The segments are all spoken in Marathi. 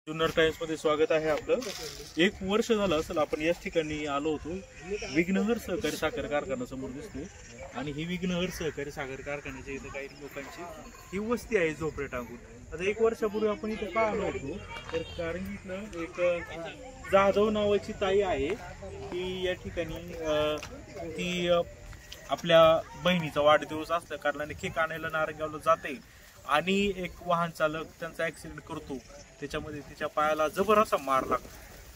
जुन्नर टाइम्स मध्ये स्वागत आहे आपलं। एक वर्ष झालं असेल आपण याच ठिकाणी आलो होतो। विघ्नहर सहकारी साखर कारखाना समोर दिसतोय आणि ही विघ्नहर सहकारी साखर कारखान्याच्या इथे काही लोकांची ही वस्ती आहे झोपडे टाकून। आता एक वर्षापूर्वी आपण इथे का आलो होतो तर कारण इथलं एक जाधव नावाची ताई आहे की या ठिकाणी ती आपल्या बहिणीचा वाढदिवस असल्या कारणाने केक आणायला नारंगावला जाते आणि एक वाहन चालक त्यांचा ऍक्सिडेंट करतो। त्याच्यामध्ये तिच्या पायाला जबर असा मार लागतो,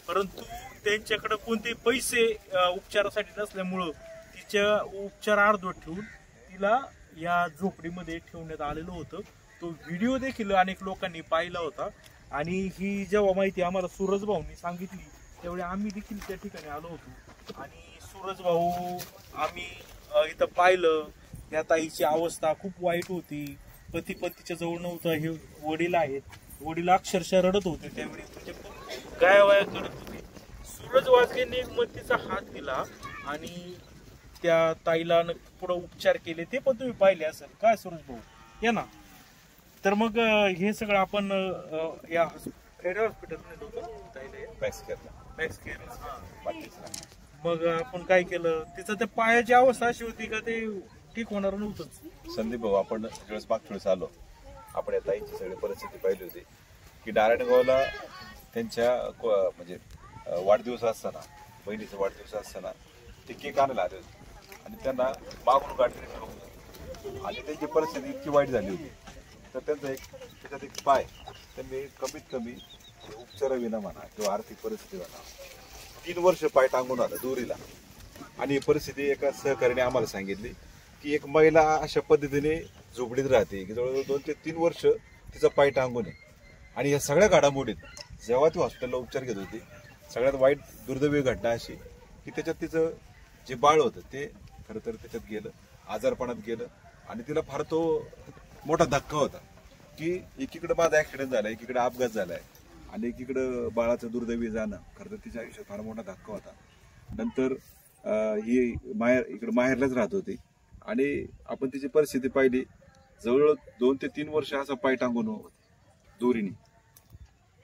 परंतु त्यांच्याकडे कोणते पैसे उपचारासाठी नसल्यामुळं तिच्या उपचार अर्धवट ठेवून तिला या झोपडीमध्ये ठेवण्यात आलेलं होतं। तो व्हिडिओ देखील अनेक लोकांनी पाहिला होता आणि ही जेव्हा माहिती आम्हाला सूरज भाऊंनी सांगितली त्यावेळी आम्ही देखील त्या ठिकाणी आलो होतो आणि सूरज भाऊ आम्ही इथं पाहिलं। त्या ताईची अवस्था खूप वाईट होती, पती पतीच्या जवळ नव्हतं, हे वडील आहेत, वडील अक्षरशः रडत होते त्यावेळी, म्हणजे गायावाया करत होते। सूरज वाघेंनी एक मतीचा हात दिला आणि त्या ताईला पुढे उपचार केले, ते पण तुम्ही पाहिले असेल काय सूरज भाऊ या ना। तर मग हे सगळं आपण या खेडे हॉस्पिटलमध्ये मग आपण काय केलं, तिचं त्या पायाची अवस्था अशी होती का ते ठीक होणार नव्हतं। संदीप भाऊ, आपण ज्यावेळेस मागच्या वेळेस आलो आपण या ताईची सगळी परिस्थिती पाहिली होती की नारायणगावला त्यांच्या म्हणजे वाढदिवस असताना, बहिणीचा वाढदिवस असताना ते केक आणायला आले होते आणि त्यांना मागून गाडीने ठेवलं आणि त्यांची परिस्थिती इतकी वाईट झाली होती तर त्यांचा त्याच्यात एक पाय त्यांनी कमीत कमी उपचाराविना म्हणा किंवा आर्थिक परिस्थिती म्हणा 3 वर्ष पाय टांगून आलं दोरीला। आणि ही परिस्थिती एका सहकार्याने आम्हाला सांगितली की एक महिला अशा पद्धतीने झोपडीत राहते की जवळजवळ 2 ते 3 वर्ष तिचा पाय टांगून आहे। आणि या सगळ्या घडामोडीत जेव्हा ती हॉस्पिटलला उपचार घेत होती सगळ्यात वाईट दुर्दैवी घटना अशी की त्याच्यात तिचं जे बाळ होतं ते खरं तर त्याच्यात गेलं, आजारपणात गेलं आणि तिला फार तो मोठा धक्का होता की एकीकडे माझा ऍक्सिडेंट झाला, एकीकडे अपघात झालाय आणि एकीकडे बाळाचं दुर्दैवी जाणं खरं तर तिच्या आयुष्यात फार मोठा धक्का होता। नंतर ही इकडे माहेरलाच राहत होती आणि आपण तिची परिस्थिती पाहिली, जवळ 2 ते 3 वर्ष असा पाय टांगून दोरीने।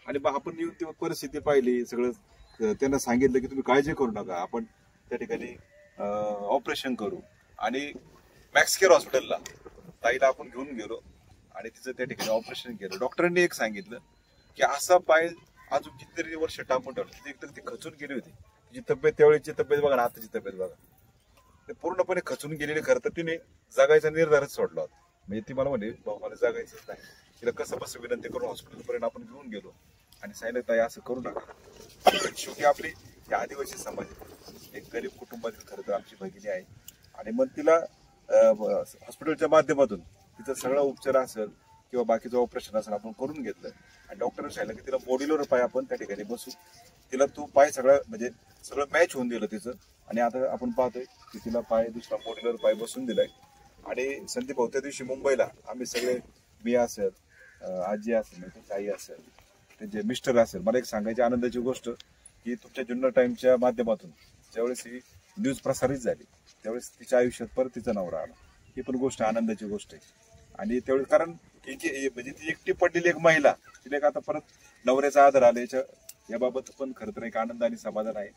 आणि मग आपण येऊन ती परिस्थिती पाहिली, सगळं त्यांना सांगितलं की तुम्ही काळजी करू नका, आपण त्या ठिकाणी ऑपरेशन करू। आणि मॅक्स केअर हॉस्पिटलला ताईला आपण घेऊन गेलो आणि तिचं त्या ठिकाणी ऑपरेशन केलं। डॉक्टरांनी एक सांगितलं की असा पाय अजून कितीतरी वर्ष टाकून ठेवलं, एकदम ती खचून गेली होती, तिची तब्येत त्यावेळेची तब्येत बघा ना आताची तब्येत बघा, ते पूर्णपणे खचून गेलेली। खरं तर तिने जगायचा निर्धारच सोडला होता, म्हणजे ती मला म्हणे भाऊ मला जगायचंच नाही। तिला कसं बस विनंती करून हॉस्पिटलपर्यंत आपण घेऊन गेलो आणि सांगितलं ताई असं करू नका। शेवटी आपली ही आदिवासी समाज एक गरीब कुटुंबातील खरं तर आमची भगिनी आहे आणि मग तिला हॉस्पिटलच्या माध्यमातून तिचा सगळा उपचार असेल किंवा बाकीचं ऑपरेशन असेल आपण करून घेतलं आणि डॉक्टरने सांगितलं की तिला मॉड्युलर पाय आपण त्या ठिकाणी बसू। तिला तो पाय सगळं म्हणजे सगळं मॅच होऊन दिलं तिचं आणि आता आपण पाहतोय की तिला पाय दुसरा मॉड्युलर पाय बसून दिलाय। आणि संदीप भाऊ, त्या दिवशी मुंबईला आम्ही सगळे, मी असेल, आजी असेल, त्यांची आई असेल, त्यांचे मिस्टर असेल, मला एक सांगायची आनंदाची गोष्ट की तुमच्या जुन्नर टाइमच्या माध्यमातून ज्यावेळेस ही न्यूज प्रसारित झाली त्यावेळेस तिच्या आयुष्यात परत तिचा नवरा आला, ही पण गोष्ट आनंदाची गोष्ट आहे। आणि त्यावेळेस कारण म्हणजे ती एकटी पडलेली एक महिला, तिला एक आता परत नवऱ्याचा आदर आला, याबाबत पण खरं तर एक आनंद आणि समाधान आहे।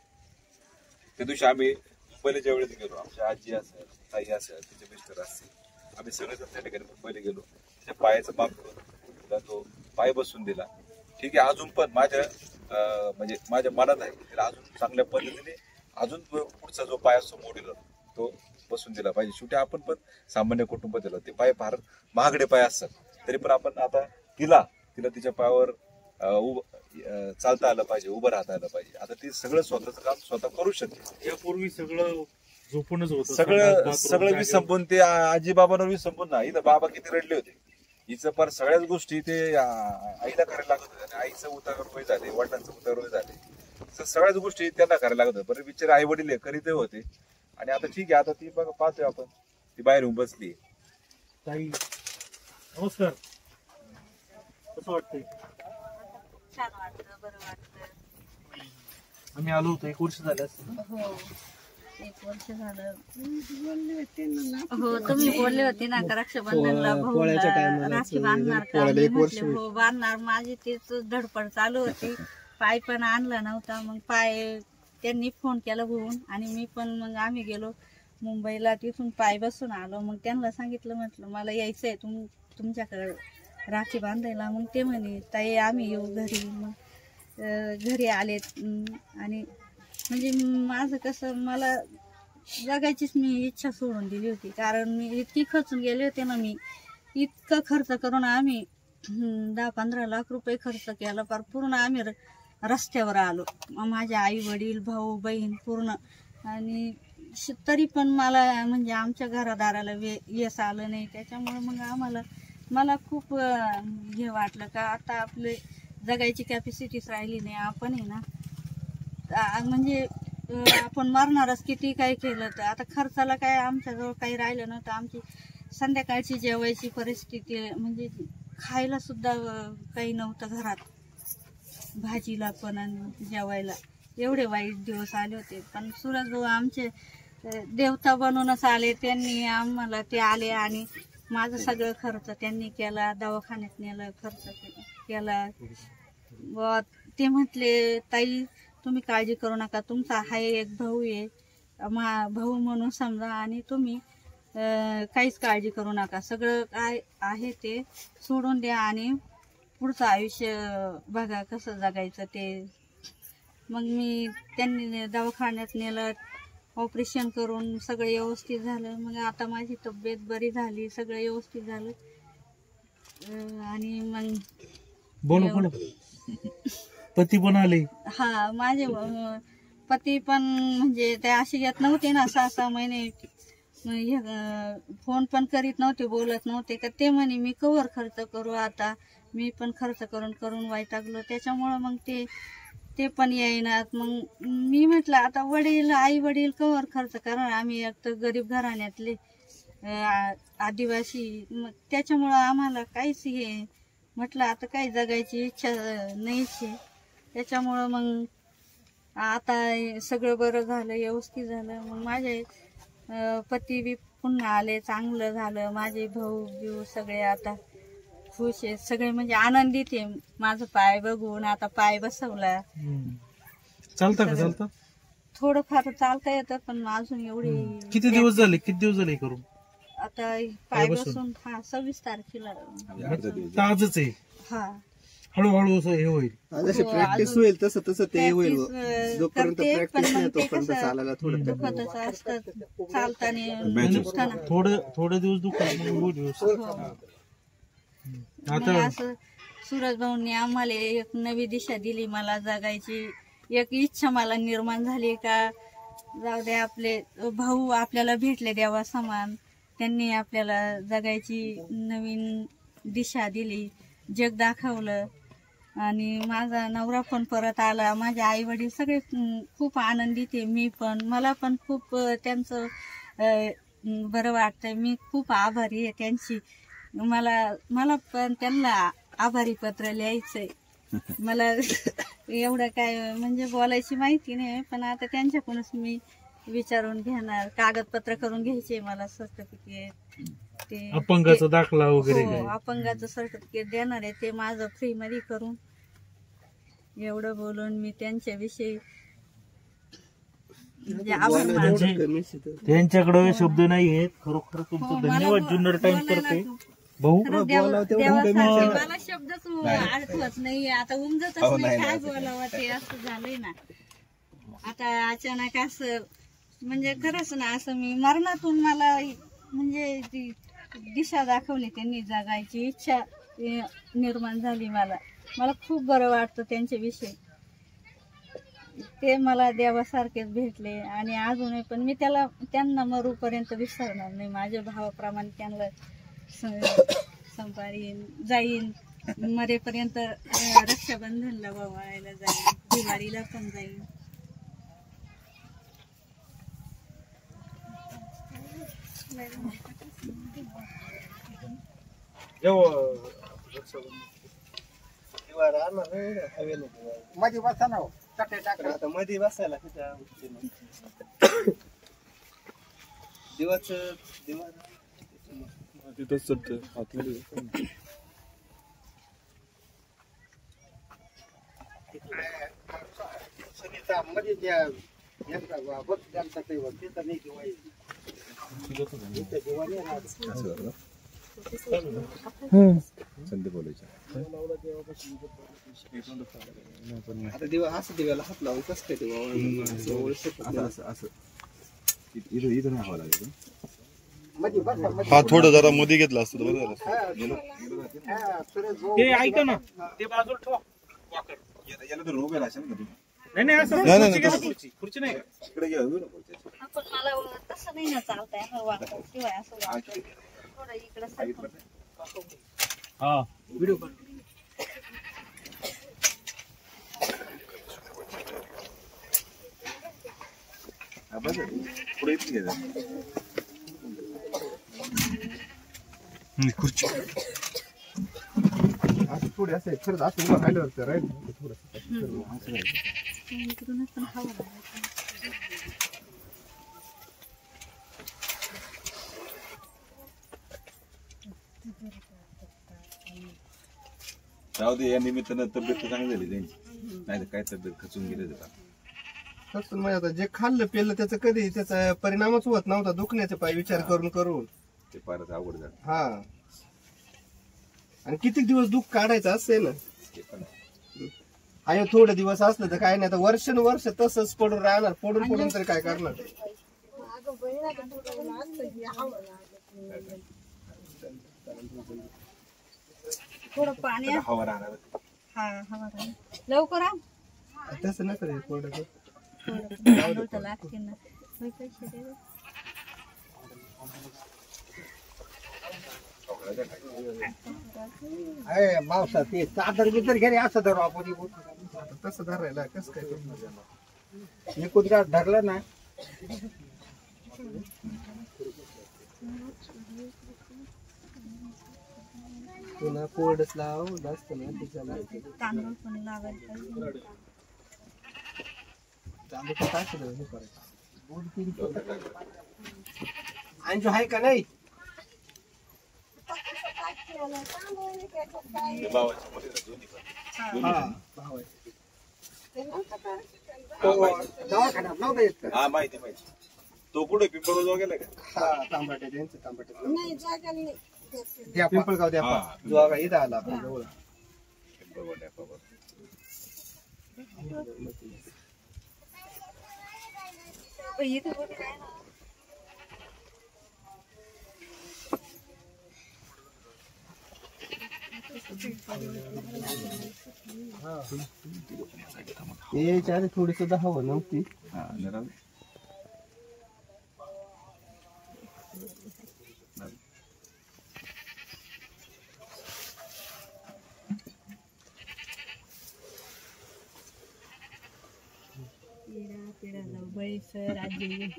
त्या दिवशी आम्ही मुंबईला ज्यावेळेस गेलो, आमच्या आजी असेल, ताई असेल, तिचे मिस्टर असतील, आम्ही सगळेजण त्या ठिकाणी मुंबईला गेलो, त्याच्या पायाचं माप करून तिला तो पाय बसून दिला। ठीक आहे, अजून पण म्हणजे माझ्या मनात आहे तिला अजून चांगल्या पद्धतीने अजून पुढचा जो पाय असतो मॉड्युलर तो बसून दिला पाहिजे। शेवटी आपण पण सामान्य कुटुंबात ते पाय फार महागडे पाय असतात, तरी पण आपण आता तिला तिच्या पायावर चालता आलं पाहिजे, उभं राहता आलं पाहिजे। आता ती सगळं स्वतःचं काम स्वतः करू शकते। यापूर्वी सगळं झोपूनच होतं, सगळं विसंपून ते आजी बाबांवर विसंपून ना, इथं बाबा किती रडले होते, हिचं पर सगळ्याच गोष्टी ते आईला करायला लागत होत्या। आईचं उतार झाले, वडिलांचं उतार झाले, सगळ्याच गोष्टी त्यांना करायला लागत होत्या। बरं बिचारे आई वडील करीत होते आणि आता ठीक आहे, आता ती बघा पाहतोय आपण, ती बाहेर येऊन बसली। ताई नमस्कार, कसं वाटतंय? छान वाटतं, बरं वाटतं। आम्ही आलो होतो 1 वर्ष झालं असतं। हो, 1 वर्ष झालं. हो तुम्ही बोलले होते ना का रक्षाबंधनला भाऊला राखी बांधणार का? मी म्हटले हो बांधणार. माझी तेच धडपड चालू होती. पाय पण आणला नव्हता. मग पाय त्यांनी फोन केला भाऊन आणि मी पण मग आम्ही गेलो मुंबईला. तिथून पाय बसून आलो. मग त्यांना सांगितलं म्हटलं मला यायचंय तुमच्याकडे राखी बांधायला. मग ते म्हणे ताई आम्ही येऊ घरी. मग घरी आलेत आणि म्हणजे माझं कसं मला जगायचीच मी इच्छा सोडून दिली होती. कारण मी इतकी खचून गेले होते ना. मी इतकं खर्च करून आम्ही 10-15 लाख रुपये खर्च केला. पर पूर्ण आम्ही रस्त्यावर आलो. माझे आई वडील भाऊ बहीण पूर्ण. आणि तरी पण मला म्हणजे आमच्या घरादाराला यश आलं नाही. त्याच्यामुळे मग मला खूप हे वाटलं का आता आपले जगायची कॅपॅसिटीच राहिली नाही. आपण आहे ना म्हणजे आपण मरणारच किती काय केलं तर. आता खर्चाला काय आमच्याजवळ काही राहिलं नव्हतं. आमची संध्याकाळची जेवायची परिस्थिती म्हणजे खायला सुद्धा काही नव्हतं घरात. भाजीला पण आणि जेवायला एवढे वाईट दिवस आले होते. पण सूरज भाऊ आमचे देवता बनूनच आले. त्यांनी आम्हाला ते आले आणि माझं सगळं खर्च त्यांनी केला. दवाखान्यात नेलं खर्च केला. व ते म्हटले ताई तुम्ही काळजी करू नका. तुमचा हा एक भाऊ आहे भाऊ म्हणून समजा आणि तुम्ही काहीच काळजी करू नका. सगळं काय आहे ते सोडून द्या आणि पुढचं आयुष्य बघा कसं जगायचं ते. मग त्यांनी दवाखान्यात नेलं. ऑपरेशन करून सगळं व्यवस्थित झालं. मग आता माझी तब्येत बरी झाली. सगळं व्यवस्थित झालं. आणि मग पती पण आले. हा माझे पती पण म्हणजे ते असे येत नव्हते ना 6-6 महिने. फोन पण करीत नव्हते बोलत नव्हते का. ते म्हणे मी कवर खर्च करू आता. मी पण खर्च करून वैतागलो. त्याच्यामुळं मग ते पण येईनात. मग मी म्हटलं आता आई वडील कवर खर्च करणार. आम्ही एक तर गरीब घराण्यातले आदिवासी. मग त्याच्यामुळं आम्हाला काहीच हे म्हटलं आता काही जगायची इच्छा नाहीच आहे. त्याच्यामुळं मग आता सगळं बरं झालं व्यवस्थित झालं. मग माझे पती बी पुन्हा आले. चांगलं झालं. माझे भाऊ सगळे आता खुश आहेत. सगळे म्हणजे आनंदित आहे. माझं पाय बघून आता पाय बसवला. चालतं थोडंफार चालता येतं पण अजून एवढी. किती दिवस झाले करून आता पाय बसून 26 तारखेला आजच आहे. हा हळूहळू हे होईल. जशी प्रॅक्टिस होईल तसं ते होईल. जोपर्यंत प्रॅक्टिस नाही तोपर्यंत चालायला थोडं दुखतच असतं चालताना. थोडे दिवस दुखत. आता असं सूरज भाऊंनी आम्हाला एक नवी दिशा दिली. मला जगायची एक इच्छा मला निर्माण झाली का जाऊ दे आपले भाऊ आपल्याला भेटले देवा समान. त्यांनी आपल्याला जगायची नवीन दिशा दिली. जग दाखवलं. आणि माझा नवरा पण परत आला. माझे आई वडील सगळे खूप आनंदित आहे. मी पण मला पण खूप त्यांचं बरं वाटतंय. मी खूप आभारी आहे त्यांची. मला पण त्यांना आभारी पत्र लिहायचंय. मला एवढं काय म्हणजे बोलायची माहिती नाही. पण आता त्यांच्याकडूनच मी विचारून घेणार. कागदपत्र करून घ्यायचे मला. सर्टिफिकेट ते अपंगाचा दाखला वगैरे अपंगाचं सर्टिफिकेट देणार आहे. ते माझं फ्री मध्ये करून. एवढं बोलून मी त्यांच्याविषयी त्यांच्याकडे शब्द नाही आहेत. खरोखर तुमचं धन्यवाद. जुन्नर टाइम्स करते भाऊ. मला शब्दच आठवत नाही. आता उमजतच नाही काय बोलावं ते. असं झालंय ना आता अचानक असं म्हणजे खरंच ना असं मी मरणातून मला म्हणजे ती दिशा दाखवली. त्यांनी जगायची इच्छा निर्माण झाली. मला खूप बरं वाटतं त्यांच्याविषयी. ते मला देवासारखेच भेटले आणि अजूनही पण मी त्यांना मरूपर्यंत विसरणार नाही. माझ्या भावाप्रमाणे त्यांना संपारीन जाईन. मरेपर्यंत रक्षाबंधनला ववाळायला जाईन. दिवाळीला पण जाईन. मध्ये बसा ना. मध्ये बसायला तिथंच चढतं आतमध्ये. संदीप बोलायचं. आता दिवा असं दिव्याला हात लावून कसं काय दिवा असं इथं नाही हवं लागेल. हा थोडं जरा मध्ये घेतला असतं तर बरं झालं. ते ऐका ना, ते बाजूला ठेवा. याला तर उभे राहशील ना तुम्ही. नाही असं नाही, खुर्ची घ्या, खुर्ची नाही का? इकडे घ्या, उभे नको त्याच्यात. आपण मला तसं नाही ना चालतंय शिवाय असं थोडं इकडं सरकून. हा व्हिडिओ कर. हा, बस पुढे इथून घ्या जरा. खुर्ची असं थोडे असं खरंच असं उभं राहिलं होतं राईट थोडं इकडूनच पण हवं लागायचं. राहू दे, या निमित्तानं तब्येत तर चांगली झाली त्यांची. नाही तर काय तब्येत खचून गेले होते. तसं म्हणजे आता जे खाल्लं पेलं त्याचं कधी त्याचा परिणामच होत नव्हता दुखण्याचा पाय विचार करून ते फारच अवघड झालं. हा आणि किती दिवस दुःख काढायचं असते ना. ते पण आहे. आणि थोडे दिवस असलं तर काय नाही तर वर्षानुवर्ष तसंच पडून राहणार. पडून तरी काय करणार. थोडं पाणी आता हवा राहणार. हा हवा राहील. लवकर आ. तसं नका रे थोडं थोडं लागतील ना. होय, पैसे दे. मावसा ते चादर बिदर घरी असं धरू आपण तसं धरायला कसं काय करणार. एकूण का धरलं ना पुन्हा कोरडच लाव जास्त ना तिच्याला तांदूळ पण लावायला पाहिजे. चालू तर टाकलं हे करायचं. अंजू आहे का नाही. ते भावाच्या मुलीला दोन्ही पण. भाव आहे. दवाखान्यात नव्हता येत का? हा माहिती. तो कुठे पिंपळ गेला का? हा तांबाटे त्यांचं तांबाटे द्या पिंपळगाव द्या हा. जो आता इथं आला आपल्या जवळ. पिंपळगाव डॅपावर. इथं बघ काय ना. याच्या आधी थोडी सुद्धा हवं नव्हती. हा जरा पिढा जाऊ बाई सर आजी.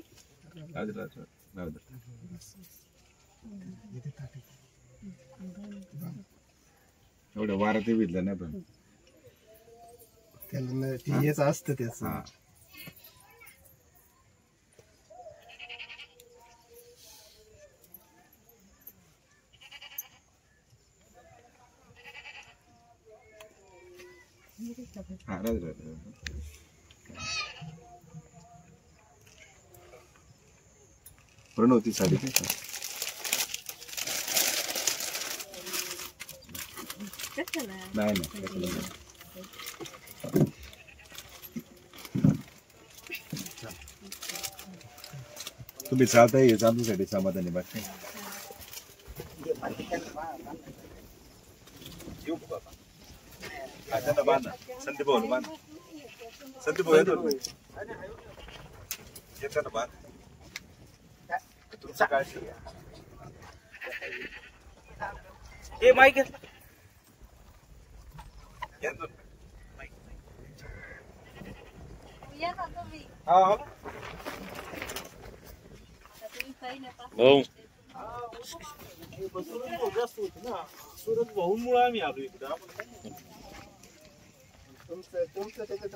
एवढं वारा ते विधलं नाही पण. त्याला हेच असतं त्याच. हा राहू. प्रणव ती साडी नाही तुम्ही चालताय चालूसाठी समाधानी बाकी बांधा. संदीप भाऊ बांधा. संदीप भाऊ येतो ना बांध. तुमचं काळजी घ्या. ए माईक येतो. या ना तुम्ही. हा तुम्ही काही नका. हो जास्त होत ना. सुरत भाऊमुळे आम्ही आलो इकडे. तुमचं त्याच्यात